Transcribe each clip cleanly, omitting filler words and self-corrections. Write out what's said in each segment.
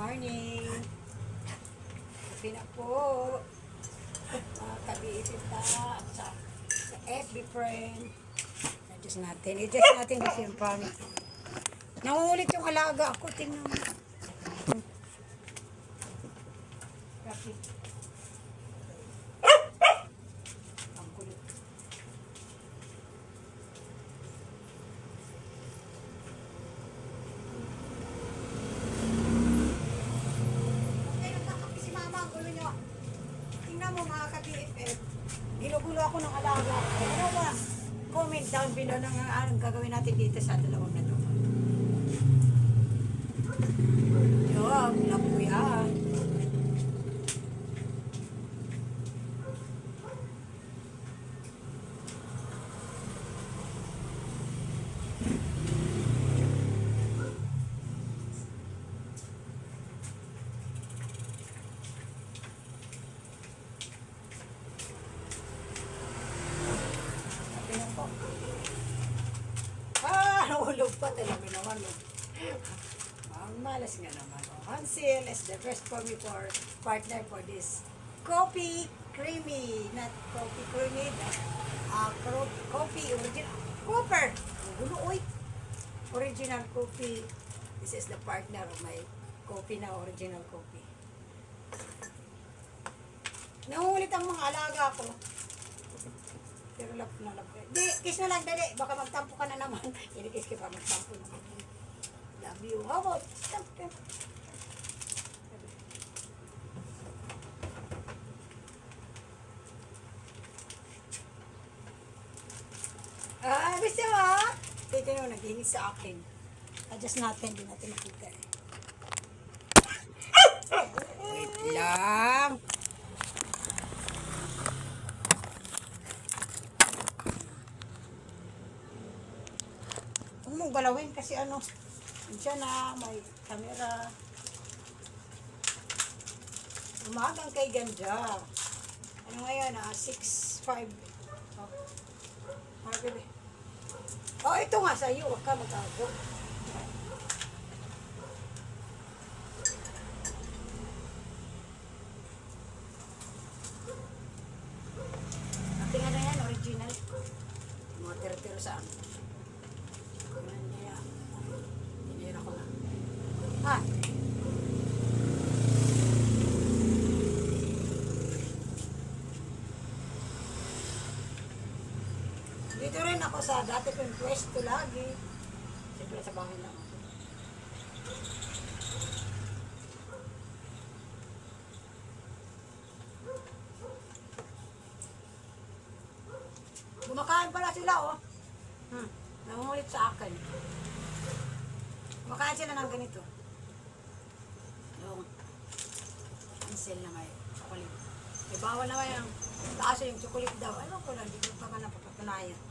morning. Kapi na po. Kabiitin ta sa FB friend. I-adjust natin kasi yung pangit. Nangungulit yung alaga ako. Tingnan mo. Kapi. Ang kulit. Tingnan mo mga ka-BFF, ginugulo ako ng alaga. Ano ba? Comment down below ng anong gagawin natin dito sa dalawang na to. Yo, labo yan. Nahulog pa talaga naman. Ang malas nga naman. Hansel is the best for me for partner for this coffee creamy. Not coffee creamy. Coffee original. Cooper. Gulo, oy. Original coffee. This is the partner of my coffee na original coffee. Nangungulit ang mga alaga ko. Pero lap na lap. Di, kiss na lang dali. Baka magtampo ka na naman. Kiss ka pa magtampo na. Love you. How about? Gusto mo? Ito yung naghinis sa akin. Adjust natin. Di natin makita eh. Wait lang. Huwag mong galawin kasi ano, dyan na may camera. Umagang kay ganda. Ano ngayon, 6:05. Oh, ito nga sa'yo. Huwag ka mag-ago. Tingnan na yan, original. Mga tiro-tiro sa amin. Hinira ko lang. Dito rin ako sa dati ko yung pwesto lagi. Siyempre sa bahay lang ako. Kumakain pala sila oh. Nangungulit sa akin. Kumakain sila ng ganito. Yung ansel na may chocolate. E bawal naman yung taas yung chocolate daw. Ano ko lang, hindi ko pa ka napapatunayan.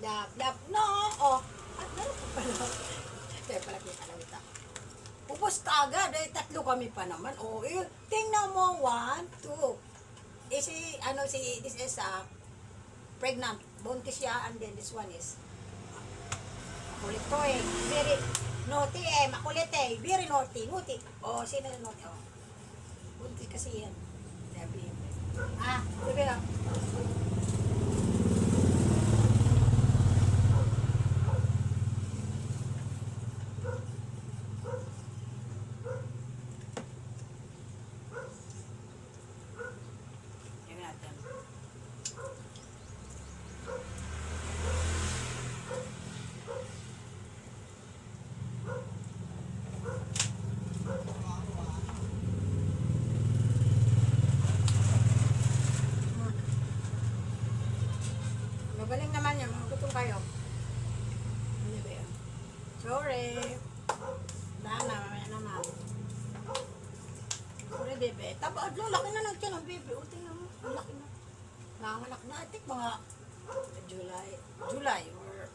lap. No, oh. At meron pa pala. Kaya pala kita. Upos ka agad, tatlo kami pa naman. Oh, tingnan mo, 1, 2. This is pregnant. Buntis siya, and then this one is makulit to eh. Very naughty eh, makulit eh. Very naughty. Oh, sino na naughty? Oh. Buntis kasi yan. Sabi lang. Magaling naman yan, magutom kayo. Hindi ba yun? Sorry. Mamaya naman. Sorry, bebe. Adlo, laki na lang yan ang bebe. O, tingnan mo. Ang laki na. Nanganak na. I think mga July or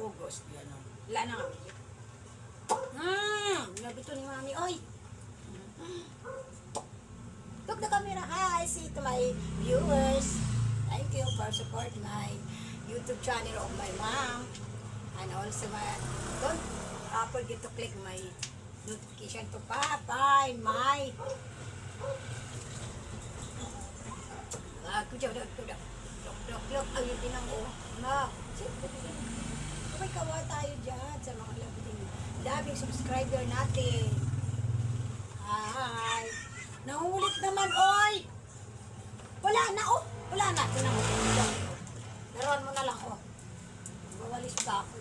August. Yan o. Wala na kami. Labi to ni mami. Oy! Look the camera. Hi! See to my viewers. Thank you for support my YouTube channel of my mom. And also don't forget to click my notification to find my look, ayun din ang may kawa tayo dyan sa mga labing subscriber natin. Hi! Nangulit naman, oy! Wala na, oh! Wala na, tinan mo. Laruan mo na lang, oh. Bawalis pa ako.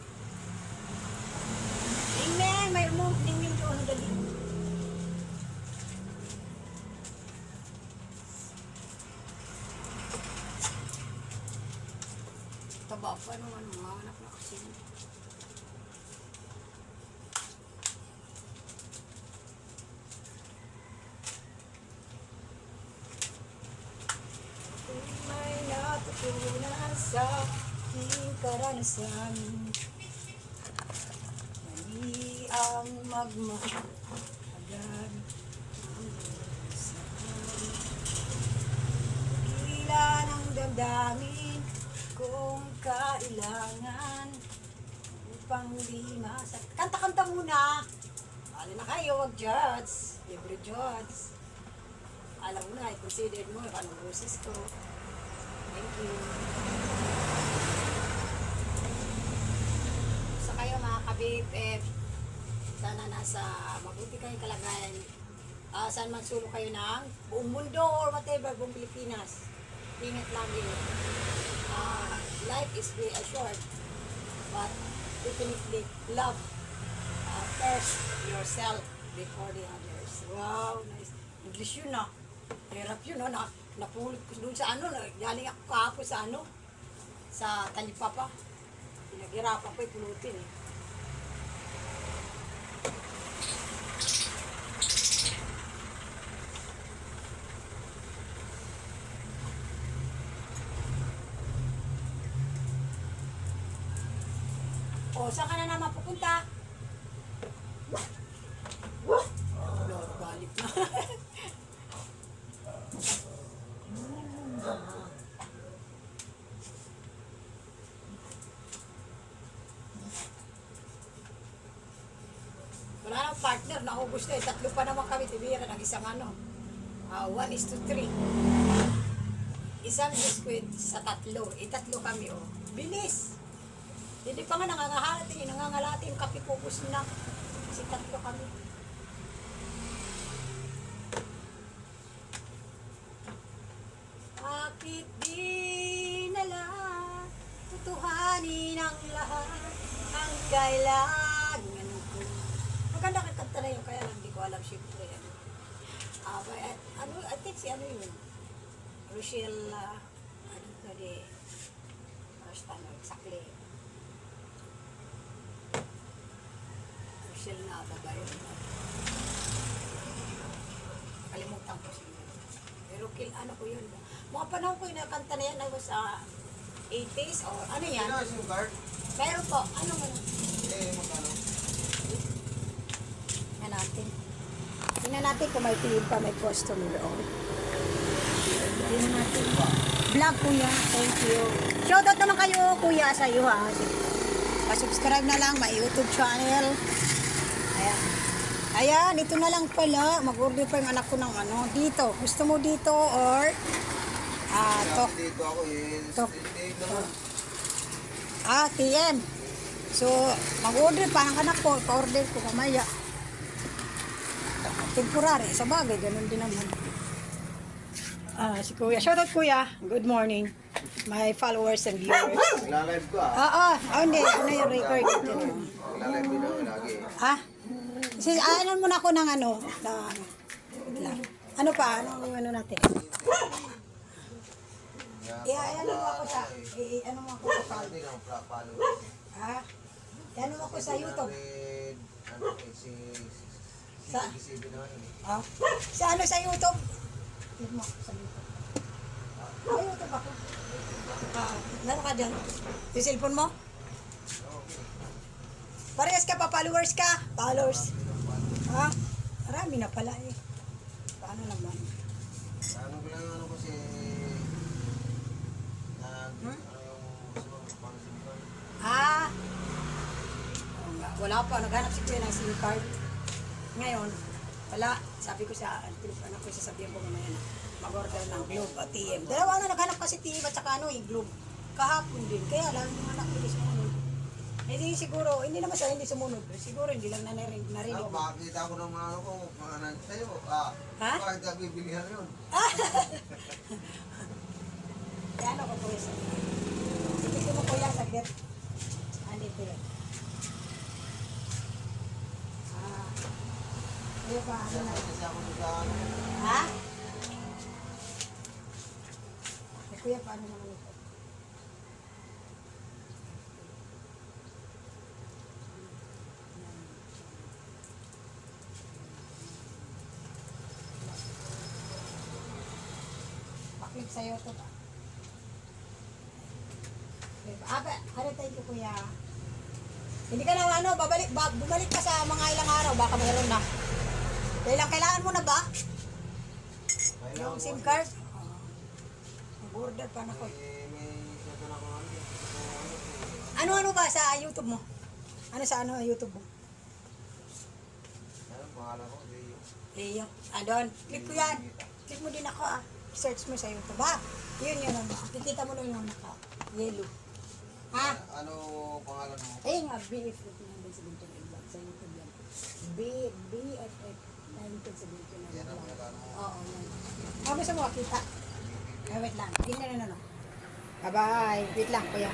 Ningmeng, may ningmeng doon, dali. Taba pa naman, mga anak na kasi. May natutunan sa aking karanasan. Mali ang magmahal agad. Gila ng damdamin kung kailangan upang di masakit. Kanta-kanta muna. Ano na kayo, wag judge. Libre judge. Alam mo na, i-consider mo anong boses ko. Thank you. Sa kayo mga ka-BFF, sana nasa mabuti kayong kalagayan. Saan man sulok kayo ng buong mundo or whatever, buong Pilipinas. Ingat lagi. Life is very short, but definitely love first yourself before the others. Wow, nice. English yun na. Hirap yun, no? Napulot ko doon sa galing ako kahapon sa Talipapa. Pinaghirapan ko ipulutin eh. O, saan ka na naman pupunta? Galit na. Wala nang partner, naubos na eh. 3 pa naman kami, tibira ng isang 1:3. Isang biskwit sa 3. 3 kami, oh. Bilis! Hindi pa nga nangangalati yung kape pupus na. Kasi 3 kami. Bakit di nala tutuhanin ang lahat ang kailangan ko. Maganda kanta na yun, kaya lang hindi ko alam siyempre. I think si yun? Rochelle, exactly. Rochelle na babae. Kalimutan ko siya. Pero ko yun. Mga panahon ko yung nakanta na yan, 80s or ano yan? Sino SIM card? Meron po. Ano mo? Magkano? Tingnan natin. Tingnan natin kung may piliin pa, may customer. Oh. Tingnan natin. Vlog kuya. Thank you. Shoutout naman kayo kuya sa iyo ha. Pa-subscribe na lang, may YouTube channel. Ayan. Ayan, ito na lang pala. Mag-order pa yung anak ko ng ano. Dito. Gusto mo dito or talk. Dito ako Tok. naman. TM. So, mag-order pa ang anak ko. Pa-order ko kamaya. Temporary. Sa bagay, ganun din naman. Si Kuya. Shoutout Kuya. Good morning. My followers and viewers. Nagla-live ko Hindi. Ano yung record? Nagla-live din ako lagi. Ano muna ako ng ano? Wait lang. Ano pa? Ano natin? Ano mo ako sa... ano mo ako sa... Hindi lang follow. Ano mo ako sa YouTube? Ano si Sa... CCTV naman yun. Sa ano sa YouTube? Yun mo ako sa YouTube. YouTube ako. Meron ka dyan? Yung cellphone mo? Parehas ka pa, followers ka? Followers. Marami na pala eh. Paano naman? Ano ko lang ano kasi ano yung gusto mo pang SIM card. Wala pa. Naghanap si Kuya ng SIM card. Ngayon, wala. Sabi ko sa anak ko, sasabihan ko mamaya na mag-order ng Globe at TM. Dalawa na naghanap kasi TM at saka Globe. Kahapon din. Kaya lang yung anak ko sumunod. Hindi siguro, hindi naman siya hindi sumunod. Siguro hindi lang narinig. Makakita ko ng mga ano ko, mga nan sa'yo. Bakit ka bibilihan yun? Kaya ano ko po isa. Sige mo kuya, saglit. Andito yun. Kuya pa, ano na? Kasi ako sa ano. Kuya pa, ano naman ito? Paklip sa'yo ito ba? Thank you kuya. Hindi ka na bumalik ka sa mga ilang araw, baka mayroon na. Kailangan mo na ba? Yung SIM card? Mag-order pa na ko. Ano ba sa YouTube mo? Ano sa YouTube mo? Ano pangalan ko? Leo. Doon. Click ko yan. Click mo din ako Search mo sa YouTube Yun ang kikita mo na yung naka-yellow. Ano pangalan mo? Nga, BF 1979 vlog sa YouTube yan. BFF 1979 Yan ang vlog. pangalan mo. Oo, yan. Gusto mo kita? Wait lang. Tingnan na. Bye-bye. Wait lang, kuya.